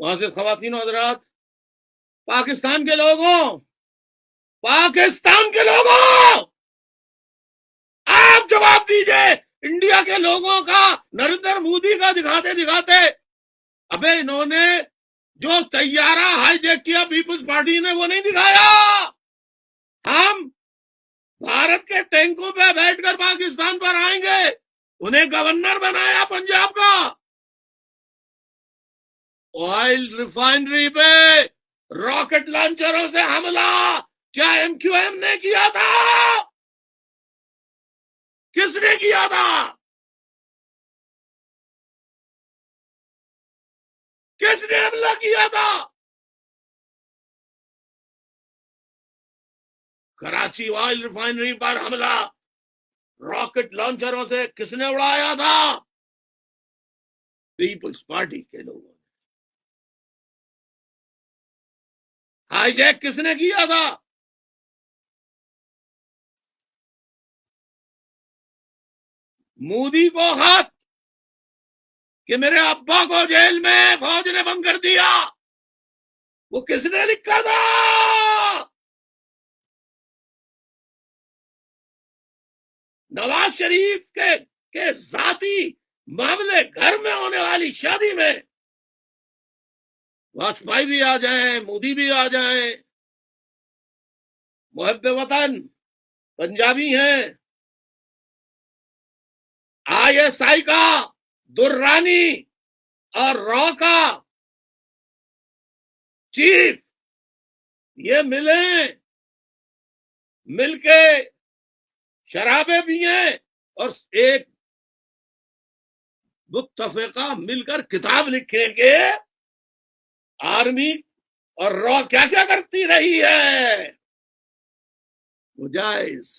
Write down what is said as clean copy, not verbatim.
معزز خواتین و حضرات، پاکستان کے لوگوں آپ جواب دیجئے انڈیا کے لوگوں کا، نریندر مودی کا دکھاتے دکھاتے ابے انہوں نے جو طیارہ ہائی جیک کیا پیپلز پارٹی نے وہ نہیں دکھایا. ہم بھارت کے ٹینکوں پہ بیٹھ کر پاکستان پر آئیں گے. انہیں گورنر بنایا پنجاب کا. آئل ریفائنری پہ راکٹ لانچروں سے حملہ کیا ایم کیو ایم نے کیا تھا؟ کس نے کیا تھا؟ کس نے حملہ کیا تھا؟ کراچی آئل ریفائنری پر حملہ راکٹ لانچروں سے کس نے اڑایا تھا؟ پیپلز پارٹی کے لوگوں نے. ہائی جیک کس نے کیا تھا؟ مودی کو خط کہ میرے ابا کو جیل میں فوج نے بند کر دیا، وہ کس نے لکھا تھا؟ نواز شریف کے ذاتی معاملے گھر میں ہونے والی شادی میں واجپئی بھی آ جائیں، مودی بھی آ جائیں، محب وطن پنجابی ہیں. آئی ایس آئی کا درانی اور را کا چیف یہ مل کے شرابیں پئیں اور ایک متفقہ مل کر کتاب لکھیں گے آرمی اور را کیا کیا کرتی رہی ہے. مجائز